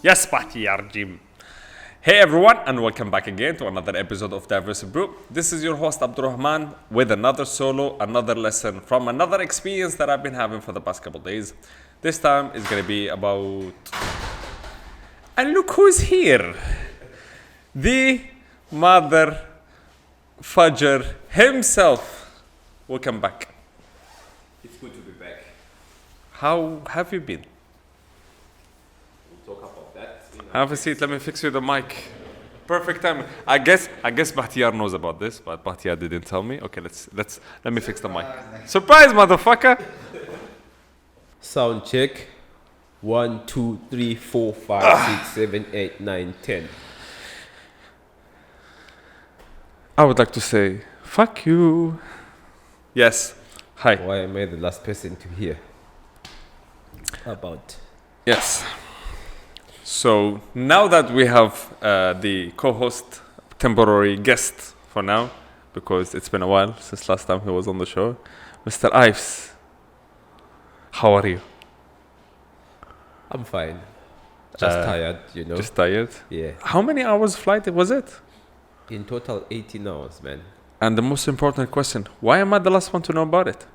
Yes, Bahtiyar Jim. Hey everyone, and welcome back again to another episode of Ives Brew. This is your host Abdulrahman with another solo, another lesson from another experience that I've been having for the past couple days. This time is going to be about... And look who's here. The mother fudger himself. Welcome back. It's good to be back. How have you been? We'll talk about that. Have a seat. Let me fix you the mic. Perfect time. I guess Bahtiyar knows about this, but Bahtiyar didn't tell me. Okay, let me fix the mic. Surprise, motherfucker! Sound check. 1, 2, 3, 4, 5, 6, 7, 8, 9, 10. I would like to say, fuck you. Yes. Hi. Why am I the last person to hear about? Yes. So now that we have the co-host, temporary guest for now, because it's been a while since last time he was on the show, Mr. Ives, how are you? I'm fine. Just tired, Just tired? Yeah. How many hours flight was it? In total, 18 hours, man. And the most important question, why am I the last one to know about it?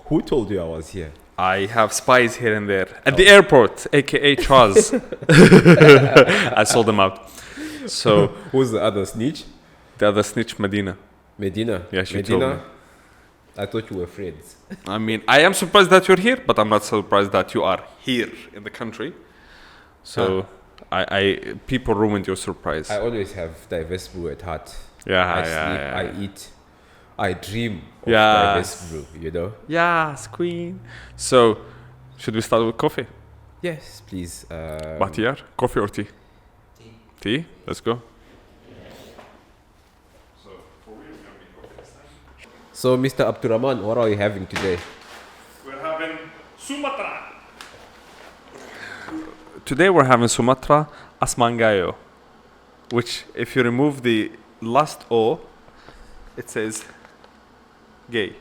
Who told you I was here? I have spies here and there. At the airport, a.k.a. Charles. I sold them out. So Who's the other snitch? the other snitch, Medina. Medina? Yeah, she Medina? told me. I thought you were friends. I mean, I am surprised that you're here, but I'm not surprised that you are here in the country. So people ruined your surprise. I always have diverse brew at heart. Yeah, I yeah, sleep, yeah. I eat, I dream of Yes. diverse brew, Yes, queen. So, should we start with coffee? Yes, please. Bahtiyar, coffee or tea? Tea? Let's go. So, Mr. Abdulrahman, what are you having today? We're having Sumatra. Today we're having Sumatra Asmangayo, which if you remove the last O, it says gay.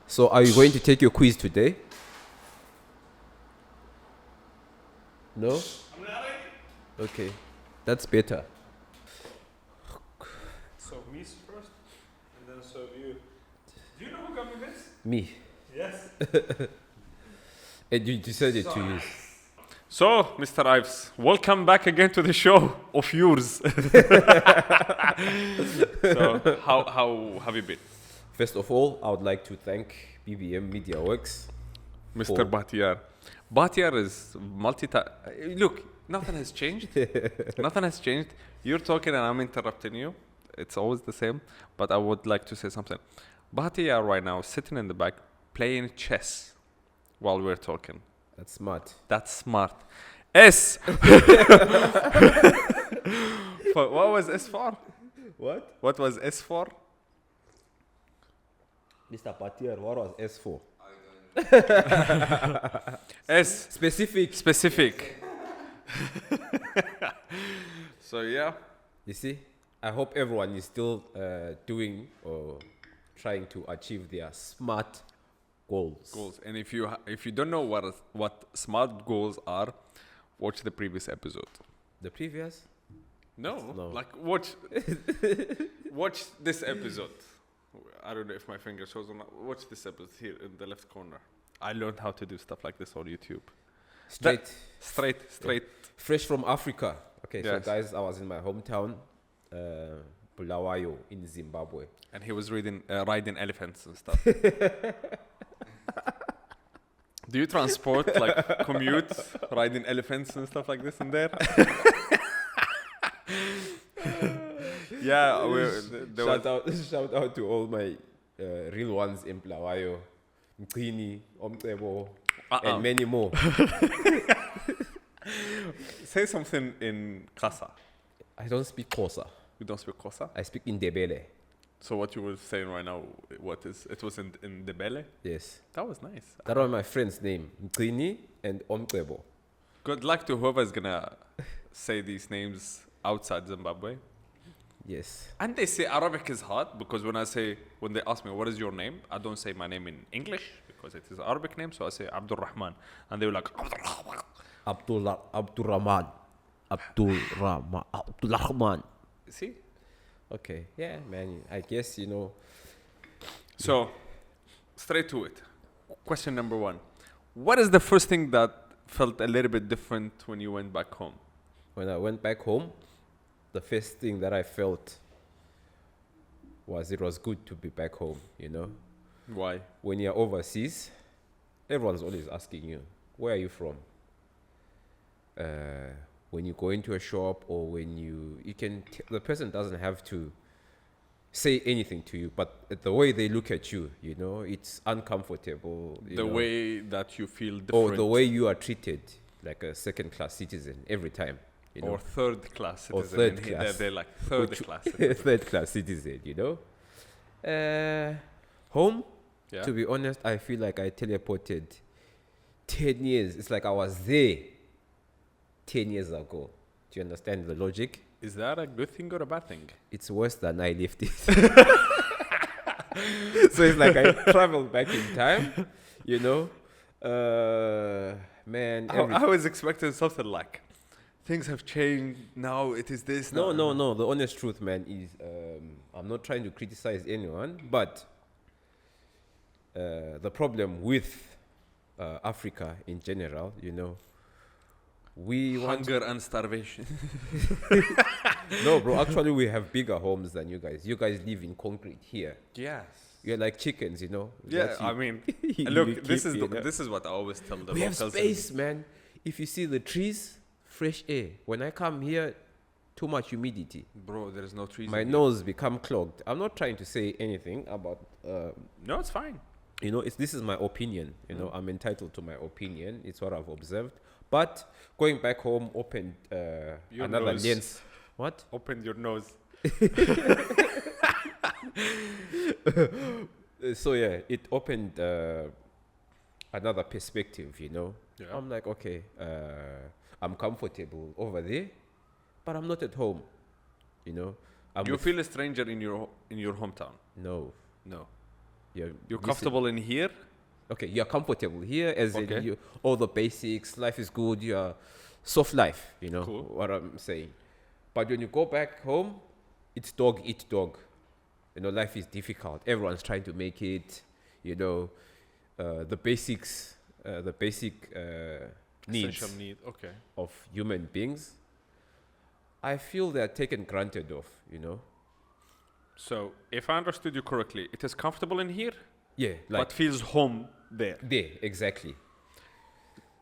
So, are you going to take your quiz today? No? I'm not ready. Okay, that's better. So me first, and then so you. Do you know who got me this? Me. Yes. And you decided to use. So, Mr. Ives, welcome back again to the show of yours. So, how have you been? First of all, I would like to thank BBM Media Works. Mr. Bahtiyar. Bahtiyar is Look, nothing has changed. Nothing has changed. You're talking and I'm interrupting you. It's always the same. But I would like to say something. Bahtiyar right now is sitting in the back playing chess while we're talking. That's smart. That's smart. S. What was S for? What? What was S for? Mr. Patier, what was S for? S. Specific. So yeah. You see, I hope everyone is still doing or trying to achieve their SMART goals. And if you don't know what smart goals are, watch the previous episode. The previous? No. Like watch this episode. I don't know if my finger shows or not. Watch this episode here in the left corner. I learned how to do stuff like this on YouTube. Straight. Fresh from Africa. Okay, Yes. So guys, I was in my hometown, Bulawayo in Zimbabwe. And he was riding elephants and stuff. Do you transport, like, commute, riding elephants and stuff like this in there? Yeah. Shout out to all my real ones in Bulawayo, Mqini, Omcebo, and many more. Say something in Xhosa. I don't speak Xhosa. You don't speak Xhosa? I speak Ndebele. So what you were saying right now, it was in Ndebele? Yes. That was nice. That was my friend's name, Mqini and Omcebo. Good luck to whoever's gonna say these names outside Zimbabwe. Yes. And they say Arabic is hard because when they ask me what is your name, I don't say my name in English because it is Arabic name, so I say Abdulrahman, and they were like Abdulrahman. Abdulrahman. See? Okay, yeah, man. I guess So, straight to it. Question number one: what is the first thing that felt a little bit different when you went back home? When I went back home, the first thing that I felt was it was good to be back home. Why? When you're overseas, everyone's always asking you, "Where are you from?" When you go into a shop or when the person doesn't have to say anything to you, but the way they look at you, it's uncomfortable. The way that you feel different. Or the way you are treated like a second-class citizen every time. Or third-class citizen. Or third class. They're like third-class citizen. Third-class citizen, Home, Yeah. to be honest, I feel like I teleported 10 years. It's like I was there 10 years ago. Do you understand the logic? Is that a good thing or a bad thing? It's worse than I left it. So it's like I traveled back in time, Man. I was expecting something like, things have changed, now it is this. No. The honest truth, man, is I'm not trying to criticize anyone, but the problem with Africa in general, we want Hunger and starvation. No, bro. Actually, we have bigger homes than you guys. You guys live in concrete here. Yes. You're like chickens, Yeah, That I mean, you look, this keep, this is what I always tell the we have locals. space, man. If you see the trees, fresh air. When I come here, too much humidity. Bro, there is no trees. My nose become clogged. I'm not trying to say anything about. No, it's fine. This is my opinion. I'm entitled to my opinion. It's what I've observed. But going back home opened another nose. lens. What? Open your nose. So yeah, it opened another perspective. Yeah. I'm like, okay, I'm comfortable over there, but I'm not at home. You feel a stranger in your hometown? No. You're comfortable in here? Okay, you're comfortable here, as Okay. in all the basics, life is good, you're soft life, Cool. what I'm saying. But when you go back home, it's dog eat dog. Life is difficult. Everyone's trying to make it, the basics, the basic needs Essential need. Okay. of human beings. I feel they're taken granted of, So, if I understood you correctly, it is comfortable in here, Yeah, but feels home there. there, exactly.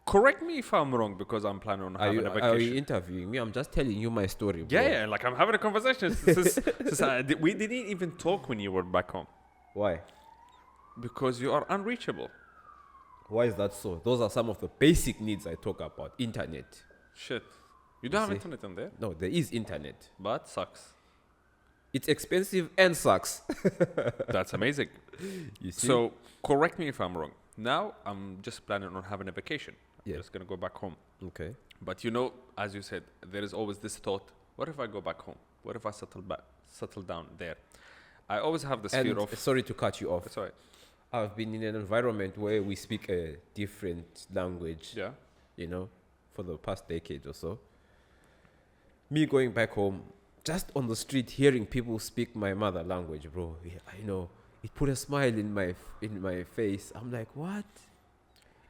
Correct me if I'm wrong, because I'm planning on having a Are you vacation. interviewing me? I'm just telling you my story, bro. Yeah, like I'm having a conversation. We didn't even talk when you were back home Why? because you are unreachable. Why is that so? Those are some of the basic needs I talk about. Internet. Shit. You don't have see? internet on there, No, there is internet. but sucks. It's expensive and sucks. That's amazing. You see? So, correct me if I'm wrong. Now, I'm just planning on having a vacation. I'm Yeah. just going to go back home. Okay. But as you said, there is always this thought, what if I go back home? What if I settle down there? I always have this And fear of... sorry to cut you off. That's all right. I've been in an environment where we speak a different language, Yeah. for the past decade or so. Me going back home, just on the street, hearing people speak my mother language, bro. It put a smile in my face. I'm like, what?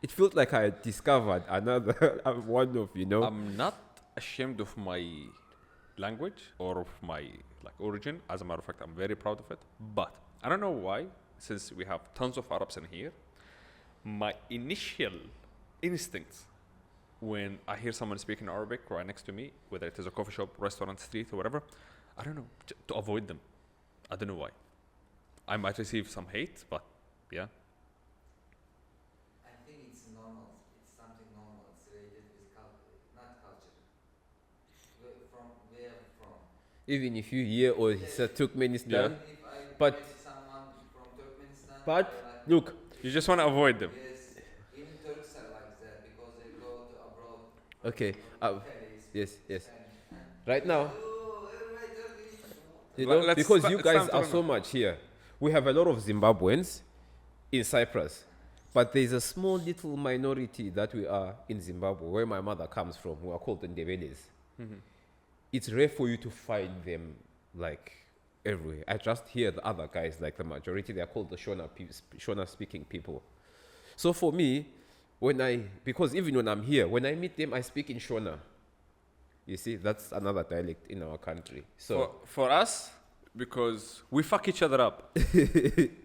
It felt like I had discovered another one of, I'm not ashamed of my language or of my origin. As a matter of fact, I'm very proud of it. But I don't know why, since we have tons of Arabs in here, my initial instincts when I hear someone speaking Arabic right next to me, whether it is a coffee shop, restaurant, street, or whatever, I don't know, to avoid them. I don't know why. I might receive some hate, but yeah. I think it's normal. It's something normal. It's related with not culture. Where from? Even if you hear or it's a Turkmenistan. Yeah. If I But- met someone from Turkmenistan, But they're like, look, You just want to avoid them. yes, even Turks are like that because they go to abroad. okay. Paris, Yes. Spain, and Right now, oh, everybody Turkish. You know, because you it's guys time to are run so it. much here. We have a lot of Zimbabweans in Cyprus, but there's a small little minority that we are in Zimbabwe, where my mother comes from, who are called the Ndeveles. It's rare for you to find them like everywhere. I just hear the other guys, like the majority, they are called the Shona speaking people. So for me, because even when I'm here, when I meet them, I speak in Shona. You see, that's another dialect in our country. So For us, because we fuck each other up.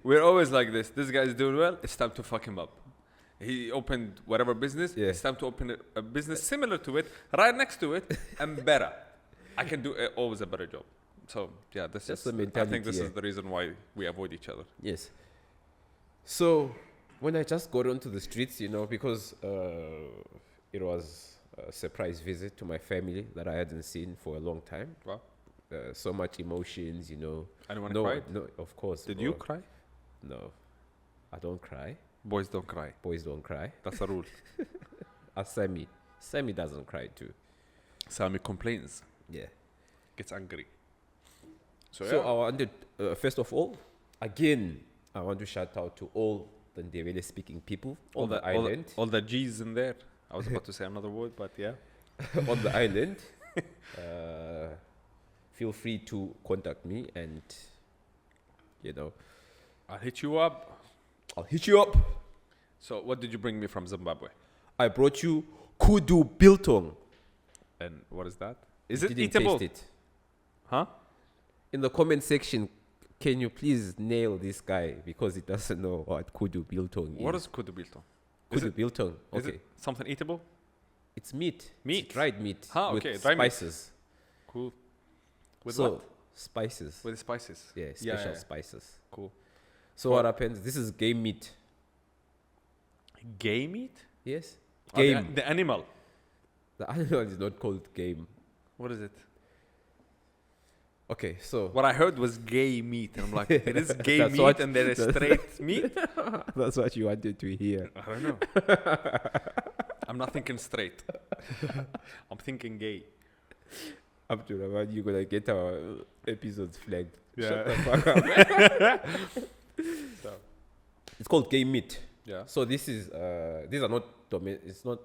We're always like this. This guy's doing well, it's time to fuck him up. He opened whatever business, Yeah. it's time to open a business similar to it, right next to it, and better. I can do always a better job. So, yeah, That's is, the I think mentality, this yeah. is the reason why we avoid each other. yes. So when I just got onto the streets, you know, because it was a surprise visit to my family that I hadn't seen for a long time. Wow. So much emotions, you know. Anyone No, cried? no, of course. Did bro. you cry? No, I don't cry. Boys don't cry. Boys don't cry. That's a rule. Ask Sammy doesn't cry too. Sammy complains, Yeah. gets angry. So yeah. I wanted, first of all, again, I want to shout out to all the Ndebele speaking people on the island. all the G's in there. I was about to say another word, but yeah. On the island. Feel free to contact me and, you know, I'll hit you up. I'll hit you up. So, what did you bring me from Zimbabwe? I brought you kudu biltong. And what is that? Is it Didn't eatable? taste it. Huh? In the comment section, can you please nail this guy because he doesn't know what kudu biltong is? What is kudu biltong? kudu biltong? Is Okay, it something eatable? it's meat. Meat? It's dried meat with okay, dried meat. spices. Cool. With so what? spices. With spices. Yeah, special yeah. spices. Cool. So what happens? This is game meat. Gay meat? Yes. Oh, Game. the animal. The animal is not called game. What is it? Okay, so What I heard was gay meat. And I'm like, there is gay That's meat what- and there is straight meat? that's what you wanted to hear. I don't know. I'm not thinking straight. I'm thinking gay. Abdulrahman, you're gonna get our episodes flagged. Yeah. Shut the fuck up. So, It's called game meat. yeah. So this is these are not it's not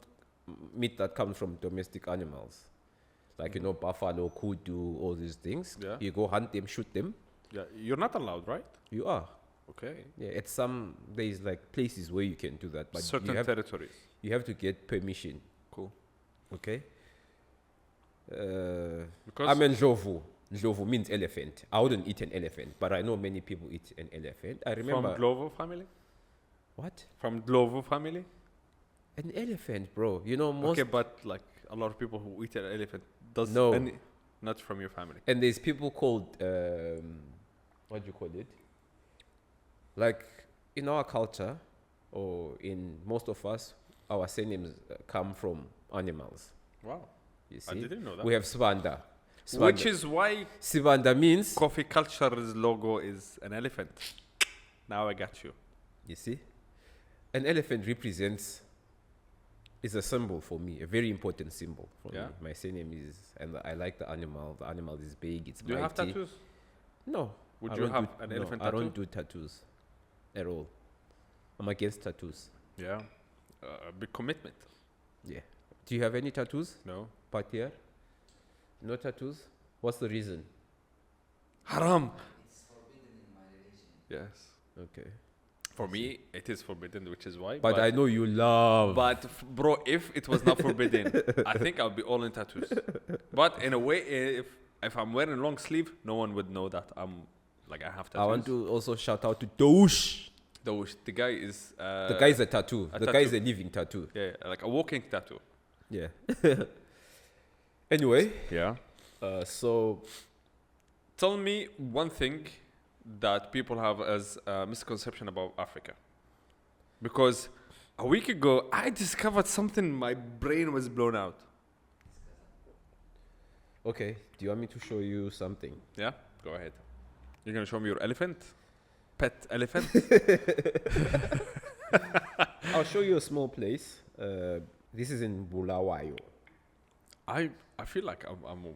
meat that comes from domestic animals, like you know buffalo, kudu, all these things. Yeah. You go hunt them, shoot them. Yeah. You're not allowed, right? You are. Okay. Yeah. At some there's like places where you can do that, but Certain territories. you have to get permission. Cool. Okay. Because I'm in Ndlovu. Ndlovu means elephant. I wouldn't eat an elephant, but I know many people eat an elephant. I remember from Glovo family? what? From Glovo family? An elephant, bro. You know most. Okay, but like a lot of people who eat an elephant does No. not from your family. And there's people called what do you call it? Like in our culture, or in most of us, our surnames come from animals. Wow. You I see, didn't know that. we have Svanda. Which is why Svanda means. Coffee Culture's logo is an elephant. Now I got you. You see, an elephant represents. Is a symbol for me, a very important symbol for Yeah. me. My surname is, and I like the animal. The animal is big. It's Do you have mighty. tattoos? No. Would I you don't have do- an no, elephant I tattoo? don't do tattoos at all. I'm against tattoos. Yeah. A big commitment. Yeah. Do you have any tattoos, No. Patia? No tattoos? What's the reason? Haram. It's forbidden in my religion. Yes. Okay. For me, it is forbidden, which is why. But I know you love. But bro, if it was not forbidden, I think I'll be all in tattoos. But in a way, if I'm wearing long sleeve, no one would know that I'm like I have tattoos. I want to also shout out to Douche. The guy is The guy is a tattoo. a The guy is tattoo. a living tattoo. yeah, like a walking tattoo. Yeah. Anyway, Yeah. so Tell me one thing that people have as a misconception about Africa. Because a week ago, I discovered something, my brain was blown out. okay. Do you want me to show you something? Yeah? Go ahead. You're going to show me your elephant? Pet elephant? I'll show you a small place. This is in Bulawayo. I feel like I'm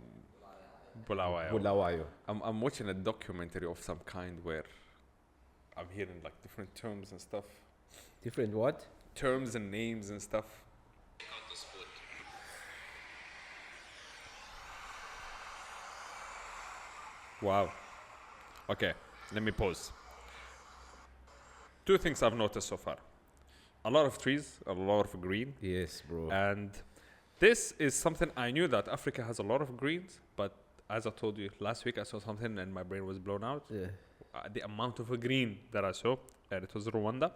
Bulawayo. Bulawayo. I'm watching a documentary of some kind where I'm hearing like different terms and stuff. Different what? Terms and names and stuff. Wow. Okay, let me pause. Two things I've noticed so far. A lot of trees, a lot of green. Yes, bro. And this is something I knew that Africa has a lot of greens, but as I told you last week, I saw something and my brain was blown out. Yeah. The amount of green that I saw, and it was Rwanda.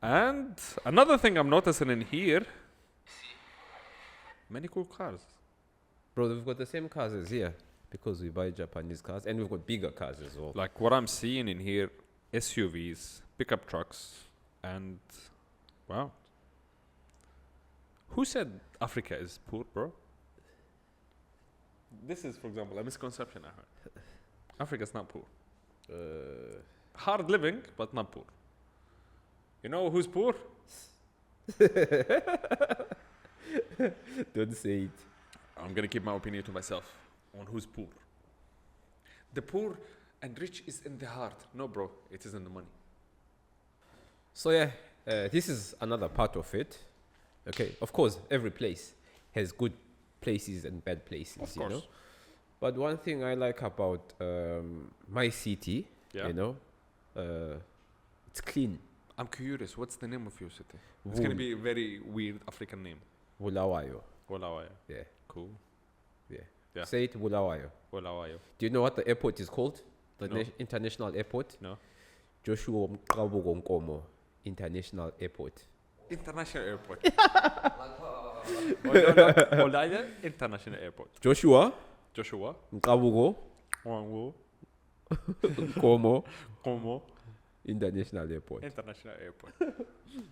And another thing I'm noticing in here, many cool cars. Bro, we've got the same cars as here because we buy Japanese cars and we've got bigger cars as well. Like what I'm seeing in here, SUVs, pickup trucks, and wow. Who said Africa is poor, bro? This is, for example, a misconception I heard. Africa's not poor. Hard living, but not poor. You know who's poor? Don't say it. I'm gonna keep my opinion to myself on who's poor. The poor and rich is in the heart. No, bro, it is in the money. So yeah, this is another part of it. Okay, of course, every place has good places and bad places, Of you know. course. But one thing I like about my city, Yeah. you know, it's clean. I'm curious, what's the name of your city? It's gonna be a very weird African name. Bulawayo. Walawayo. Yeah, Cool. yeah. Yeah. Say it, Bulawayo. Walawayo. Do you know what the airport is called? The No. international airport? No. Joshua Mqabugo Nkomo International Airport. International Airport. Like, Olaya International Airport. Joshua Joshua. Mqabugo Wangu. Nkomo Como. International Airport. International Airport.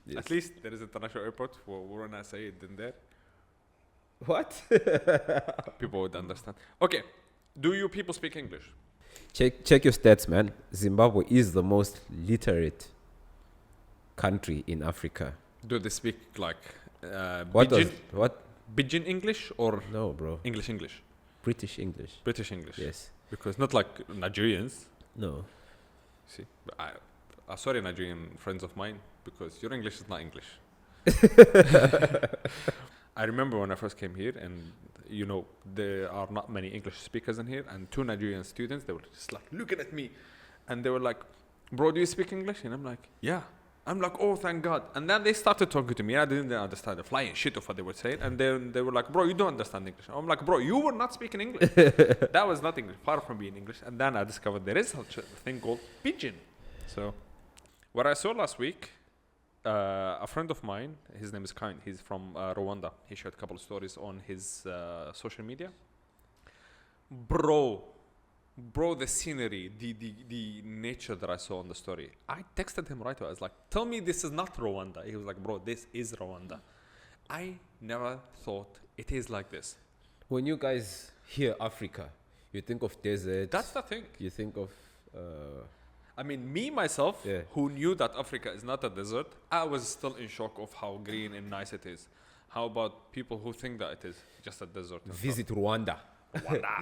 Yes. At least there is international airport. We're not say it in there. What? People would understand. Okay. Do you people speak English? Check your stats, man. Zimbabwe is the most literate country in Africa. Do they speak like What does Pidgin, what? Pidgin English or No, bro. English English? British English. British English. Yes. Because not like Nigerians. No. See, sorry, Nigerian friends of mine, because your English is not English. I remember when I first came here, and you know there are not many English speakers in here, and two Nigerian students, they were just like looking at me, and they were like, "Bro, do you speak English?" And I'm like, "Yeah." I'm like, "Oh, thank God." And then they started talking to me. I didn't understand the flying shit of what they were saying, and then they were like, "Bro, you don't understand English." I'm like, "Bro, you were not speaking English." That was not English, far from being English. And then I discovered there is such a thing called pidgin. So, what I saw last week, a friend of mine, his name is Kind, he's from Rwanda. He shared a couple of stories on his social media. Bro, the scenery, the nature that I saw on the story. I texted him right away. I was like, "Tell me this is not Rwanda." He was like, "Bro, this is Rwanda." I never thought it is like this. When you guys hear Africa, you think of desert. That's the thing. You think of I mean, me, myself, Yeah. who knew that Africa is not a desert, I was still in shock of how green and nice it is. How about people who think that it is just a desert? and stuff? visit Rwanda. Rwanda.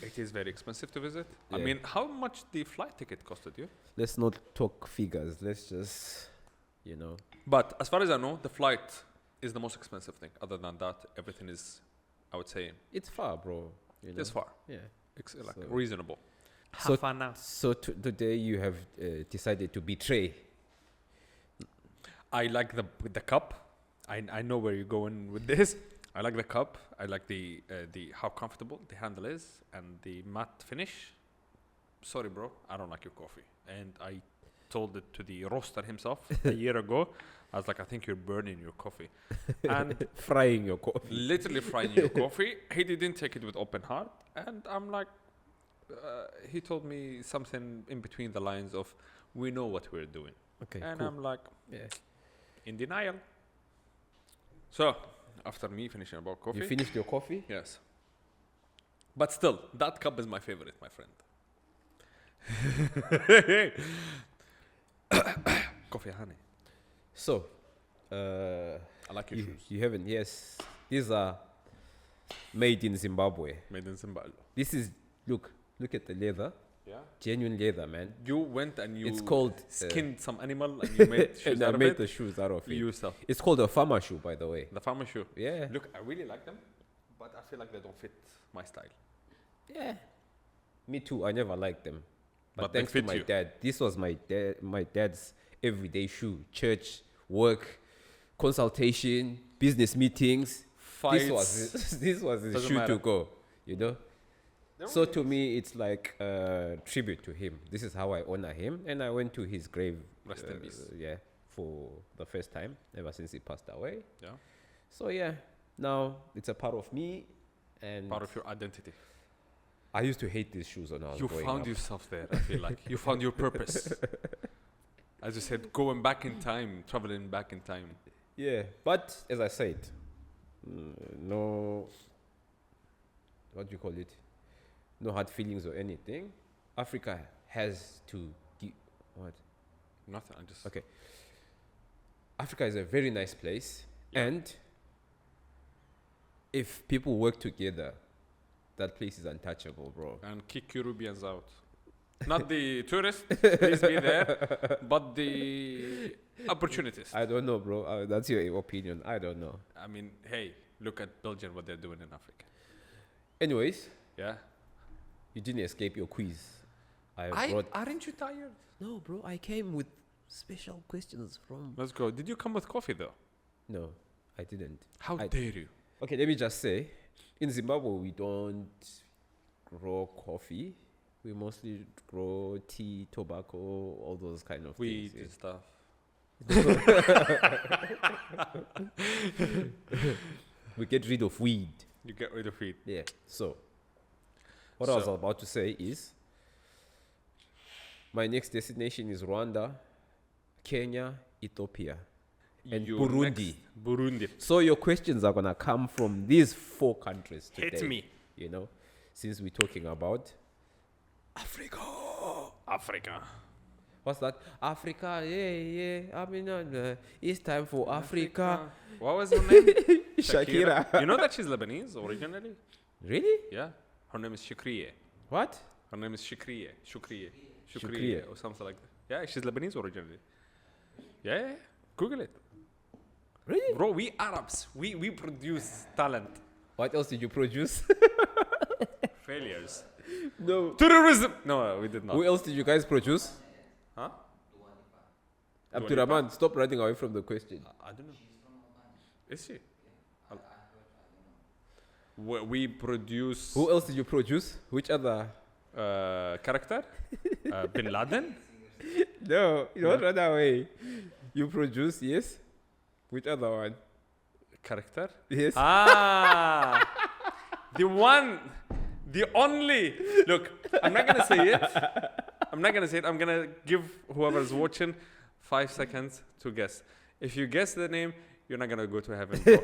It is very expensive to visit. I Yeah. mean, how much the flight ticket costed you? Let's not talk figures. Let's just, you know. But as far as I know, the flight is the most expensive thing. Other than that, everything is, I would say, It's far, bro. You know? it's far. Yeah. Like So- reasonable. So- How far now? So today you have decided to betray. I like the cup. I know where you're going with this. I like the cup. I like the how comfortable the handle is and the matte finish. Sorry, bro, I don't like your coffee. And I told it to the roaster himself a year ago. I was like, I think you're burning your coffee, and Frying your coffee. literally frying your coffee. He didn't take it with open heart, and I'm like, he told me something in between the lines of, "We know what we're doing," Okay, and cool. I'm like, Yeah. in denial. So, after me finishing about coffee, You finished your coffee? yes. But still, that cup is my favorite, my friend. Coffee, honey. So, I like your shoes. you haven't. Yes, these are Made in Zimbabwe. Made in Zimbabwe. This is, look at the leather. Yeah. Genuine leather, man. You went and you It's called, skinned some animal and you made shoes And I out of made it. the shoes out of it. Yourself. It's called a farmer shoe, by the way. The farmer shoe. Yeah. Look, I really like them, but I feel like they don't fit my style. Yeah. Me too. I never liked them. But But they thanks to fit my you. dad. This was my dad's everyday shoe. Church, work, consultation, business meetings. Fights. This was his Doesn't shoe matter. to go, you know? So to me, it's like a tribute to him. This is how I honor him. And I went to his grave. Rest in peace. Yeah, for the first time ever since he passed away. Yeah. So yeah, now it's a part of me. And Part of your identity. I used to hate these shoes when I was You growing found up. yourself there, I feel like. You found your purpose. As you said, going back in time, traveling back in time. Yeah, but as I said, no, what do you call it? No hard feelings or anything. Africa has to give, what? Nothing, I just... Okay. Africa is a very nice place. Yeah. And if people work together, that place is untouchable, bro. And kick Europeans out. Not the tourists, please be there, but the opportunists. I don't know, bro. That's your opinion. I don't know. I mean, hey, look at Belgium, what they're doing in Africa. Anyways, Yeah? you didn't escape your quiz. I brought... Aren't you tired? No, bro. I came with special questions from... Let's go. Did you come with coffee, though? No, I didn't. How I- dare you? Okay, let me just say, in Zimbabwe, we don't grow coffee. We mostly grow tea, tobacco, all those kind of Weed things. and stuff. We get rid of weed. You get rid of weed. Yeah. So, what I was So- about to say is, my next destination is Rwanda, Kenya, Ethiopia, and Your Burundi. next- Burundi. So your questions are gonna come from these 4 countries today. Hit me. You know, since we're talking about Africa. Africa. What's that? Africa, yeah. I mean, it's time for Africa. What was her name? Shakira. You know that she's Lebanese originally? Really? Yeah. Her name is Shukriye. What? Her name is Shukriye. Shukriye Shukriye. or something like that. Yeah, she's Lebanese originally. Yeah. Google it. Really? Bro, we Arabs, we produce talent. What else did you produce? Failures. No. Terrorism! No, we did not. Who else did you guys produce? Huh? Abdulrahman, stop running away from the question. I don't know. Is she? We produce Who else did you produce? Which other? character? Bin Laden? No, you don't run away. You produce, yes. Which other one? Character? Yes. Ah! The one, the only. Look, I'm not going to say it. I'm going to give whoever's watching 5 seconds to guess. If you guess the name, you're not going to go to heaven. Bro.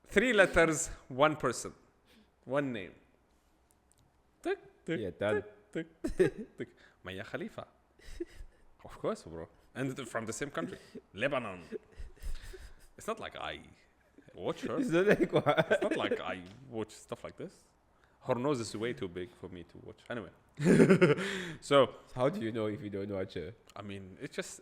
3 letters, 1 person, 1 name. Tick, tick, Yeah, done. tick, tick, tick. Maya Khalifa. Of course, bro. And from the same country, Lebanon. It's not like I watch her. Is that like what? It's not like I watch stuff like this. Her nose is way too big for me to watch. Anyway. So, How do you know if you don't watch her? I mean, it's just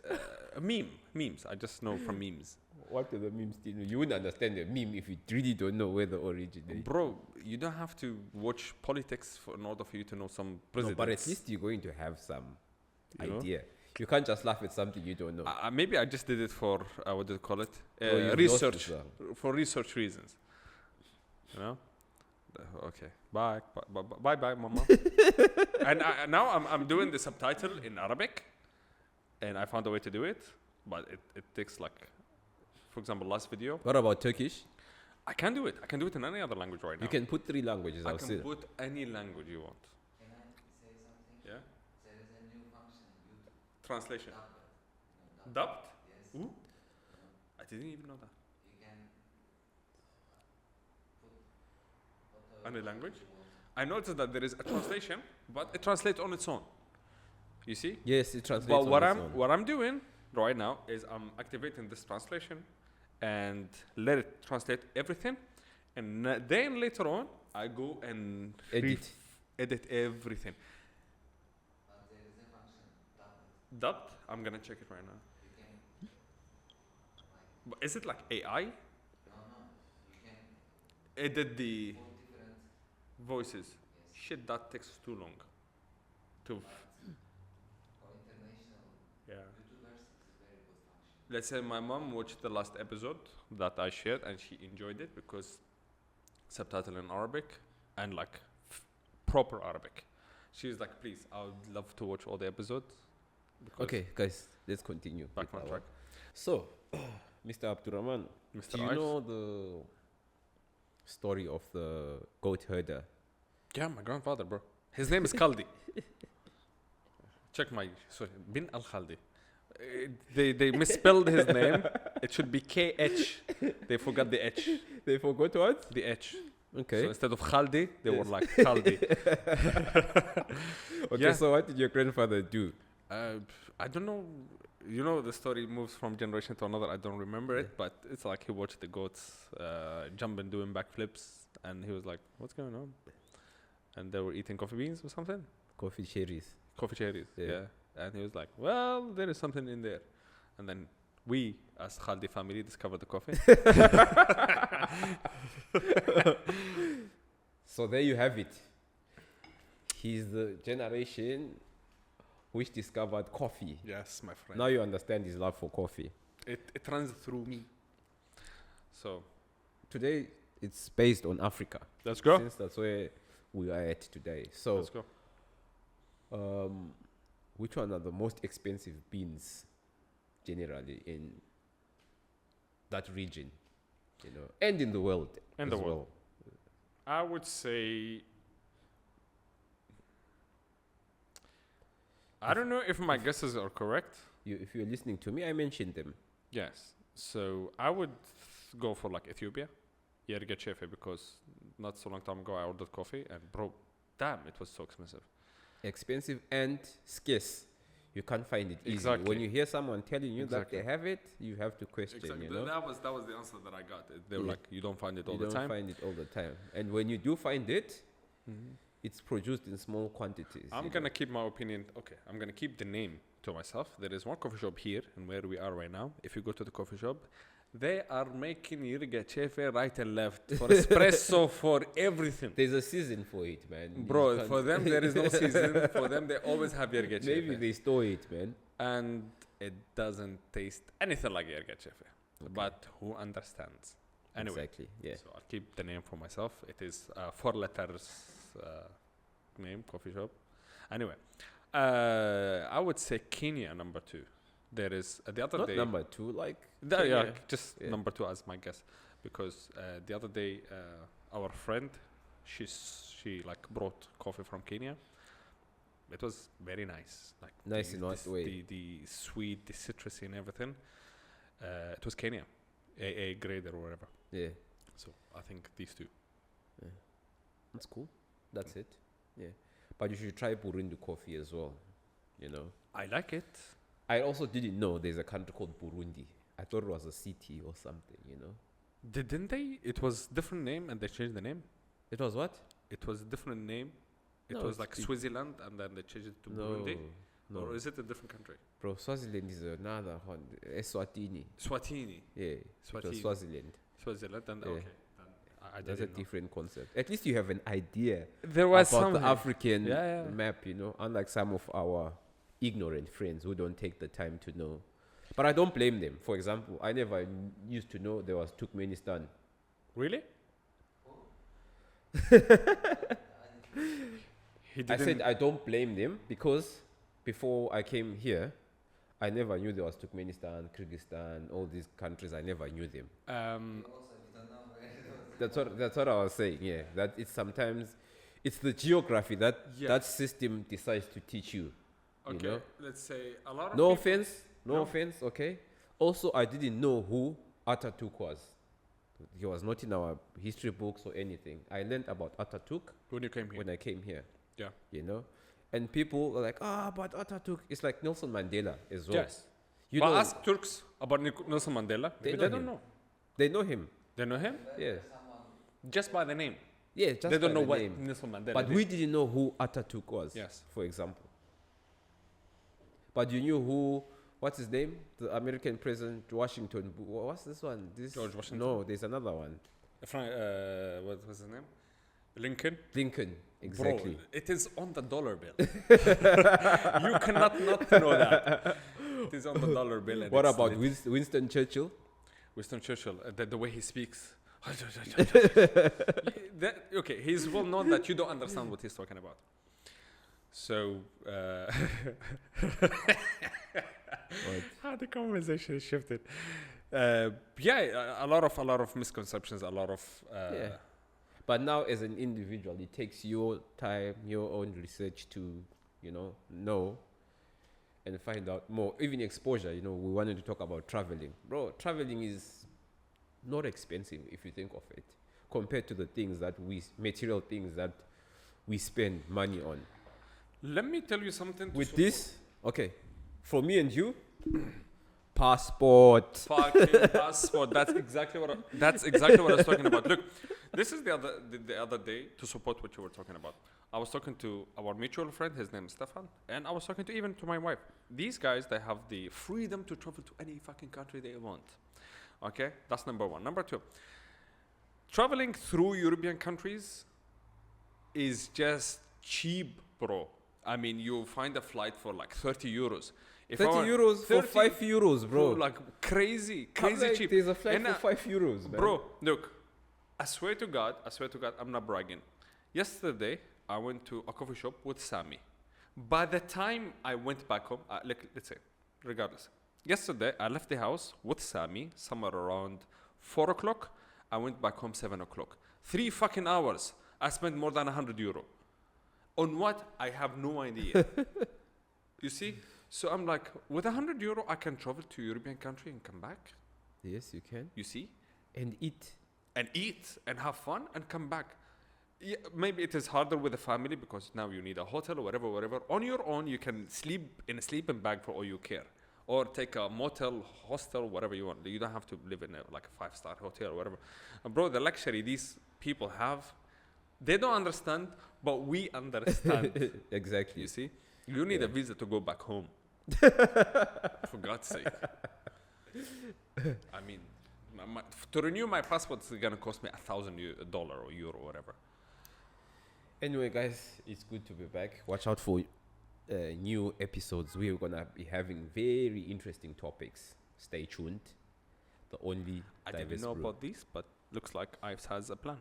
a meme. Memes. I just know from memes. What do the memes do? You wouldn't understand the meme if you really don't know where the origin is. Bro, you don't have to watch politics in order for you to know some No, presidents. but at least you're going to have some You know? idea. You can't just laugh at something you don't know. Maybe I just did it for, what do you call it? Oh, you've lost Research. yourself. For research reasons. You know? Okay. Bye. Bye, mama. And now I'm doing the subtitle in Arabic. And I found a way to do it. But it takes like, for example, last video. What about Turkish? I can do it. I can do it in any other language right now. You can put 3 languages. I I'll can say. put any language you want. Can I say something? Yeah? There is a new function in YouTube. Translation. Dubbed. Dubbed? Yes. Ooh. I didn't even know that. You can put whatever Any language? you want. I noticed that there is a translation, but it translates on its own. You see? Yes, it translates. But on what its own. I'm doing right now is I'm activating this translation, and let it translate everything. And then later on, I go and edit everything. But there is a function, dubbed. Dubbed? I'm gonna check it right now. You can, like, But is it like AI? no, you can Edit the put different, voices. yes. Shit, that takes too long. To But for international yeah. YouTubers, it's a very good function. Let's say my mom watched the last episode that I shared and she enjoyed it because subtitle in Arabic and like proper Arabic. She's like, please, I would love to watch all the episodes. Okay, guys, let's continue. Back with on our- track. So, Mr. Abdulrahman, Mr. do you Ives? know the story of the goat herder? Yeah, my grandfather, bro. His name is Khaldi. Check my, sorry, Bin Al Khaldi. They misspelled his name. It should be KH. They forgot the H. They forgot what? The H. Okay. So instead of Khaldi, they were like Khaldi. Okay, yeah. so what did your grandfather do? I don't know. You know, the story moves from generation to another. I don't remember it, but it's like he watched the goats jumping, doing backflips, and he was like, "What's going on?" And they were eating coffee beans or something. Coffee cherries. Coffee cherries. Yeah. Yeah. And he was like, "Well, there is something in there." And then we, as Khaldi family, discovered the coffee. So there you have it. He's the generation which discovered coffee. Yes, my friend. Now you understand his love for coffee. It runs through me. So Today, it's based on Africa. let's go. Since that's where we are at today. So, Let's go. which one are the most expensive beans generally in that region? You know, and in the world. In as the world. well. I would say. I don't know if my guesses are correct. If you're listening to me, I mentioned them. Yes. So I would go for like Ethiopia. Yerga Chefe, because not so long time ago I ordered coffee and bro, damn, it was so expensive. Expensive and scarce. You can't find it easily. Exactly. When you hear someone telling you Exactly. that they have it, you have to question. You know, That was the answer that I got. They were Yeah. like, you don't find it all you the don't time. find it all the time. And when you do find it, it's produced in small quantities. I'm you gonna know. keep my opinion. Okay, I'm gonna keep the name to myself. There is one coffee shop here, and where we are right now. If you go to the coffee shop, they are making Yerga Chefe right and left for espresso for everything. There's a season for it, man. You Bro, can't- for them there is no season. For them they always have Yerga Chefe. Maybe they store it, man. And it doesn't taste anything like Yerga Chefe. But who understands? Anyway, Exactly. Yeah. so I'll keep the name for myself. It is 4 letters name, coffee shop. Anyway, I would say Kenya number 2. There is the other Not day. number 2, like. Yeah, Kenya. just Yeah. number 2 as my guess, because the other day our friend, she like brought coffee from Kenya. It was very nice, like Nice in what way? The sweet, the citrusy, and everything. It was Kenya, AA grade or whatever. Yeah. So I think these two. That's cool. That's it. Yeah. But you should try Burundi coffee as well. You know. I like it. I also didn't know there's a country called Burundi. I thought it was a city or something, you know. Didn't they? It was different name and they changed the name. It was what? It was different name. It No, was it's like big. Switzerland and then they changed it to No. Burundi. No. Or is it a different country? Bro, Swaziland is another one. Eswatini. Swatini. Yeah. It was Swatini. Swaziland. Switzerland and Yeah. okay. Then I That's a didn't know. different concept. At least you have an idea There was about something. the African Yeah, yeah. map, you know, unlike some of our ignorant friends who don't take the time to know. But I don't blame them. For example, I never used to know there was Turkmenistan. Really? He I didn't. said I don't blame them because before I came here, I never knew there was Turkmenistan, Kyrgyzstan, all these countries. I never knew them. You also didn't know where it was. That's what I was saying. Yeah, that it's sometimes it's the geography that Yes. that system decides to teach you. Okay, You know? let's say a lot of No people- offense, no No. offense. Okay. Also, I didn't know who Ataturk was. He was not in our history books or anything. I learned about Ataturk when you came here. when I came here. Yeah. You know, and people are like, but Ataturk is like Nelson Mandela as well. Yes. You But know, ask Turks about Nelson Mandela. They Maybe know they don't him. know. They know him. They know him Yeah. Someone just by the name. Yeah, just They don't by know the what name. Nelson Mandela But did. we didn't know who Atatürk was. Yes. For example. But you knew who. What's his name? The American president, Washington. What's this one? This George Washington? No, there's another one. What was his name? Lincoln. Lincoln. Exactly. Bro, it is on the dollar bill. You cannot not know that. It is on the dollar bill. And What it's about lit. Winston Churchill? Winston Churchill? The way he speaks. Okay, he's well known that you don't understand what he's talking about. So, how the conversation shifted. Yeah, a lot of misconceptions, a lot of Yeah. But now, as an individual, it takes your time, your own research to, know and find out more. Even exposure, we wanted to talk about traveling. Bro, traveling is not expensive if you think of it, compared to the material things that we spend money on. Let me tell you something. With this, okay, for me and you, passport. Fucking passport. That's exactly what I was talking about. Look, this is the other day, to support what you were talking about. I was talking to our mutual friend, his name is Stefan, and I was talking to my wife. These guys, they have the freedom to travel to any fucking country they want. Okay, that's number one. Number two, traveling through European countries is just cheap, bro. I mean, you find a flight for like 30 euros. If 30 euros for 5 euros, bro. Like crazy I'm like, cheap. There's a flight And, for 5 euros, man. Bro, look, I swear to God, I'm not bragging. Yesterday, I went to a coffee shop with Sammy. By the time I went back home, let's say, regardless, yesterday I left the house with Sammy somewhere around 4 o'clock. I went back home 7 o'clock. 3 fucking hours. I spent more than 100 euro. On what? I have no idea. You see? So I'm like, with 100 euro, I can travel to a European country and come back. Yes, you can. You see? And eat. And eat and have fun and come back. Yeah, maybe it is harder with a family because now you need a hotel or whatever. On your own, you can sleep in a sleeping bag for all you care. Or take a motel, hostel, whatever you want. You don't have to live in a 5-star hotel or whatever. And bro, the luxury these people have, they don't understand, but we understand. Exactly. You see? You need a visa to go back home. For God's sake. I mean, to renew my passport is going to cost me $1,000 or euro or whatever. Anyway, guys, it's good to be back. Watch out for new episodes. We're going to be having very interesting topics. Stay tuned. The only I didn't diverse know brew. about this, but looks like Ives has a plan.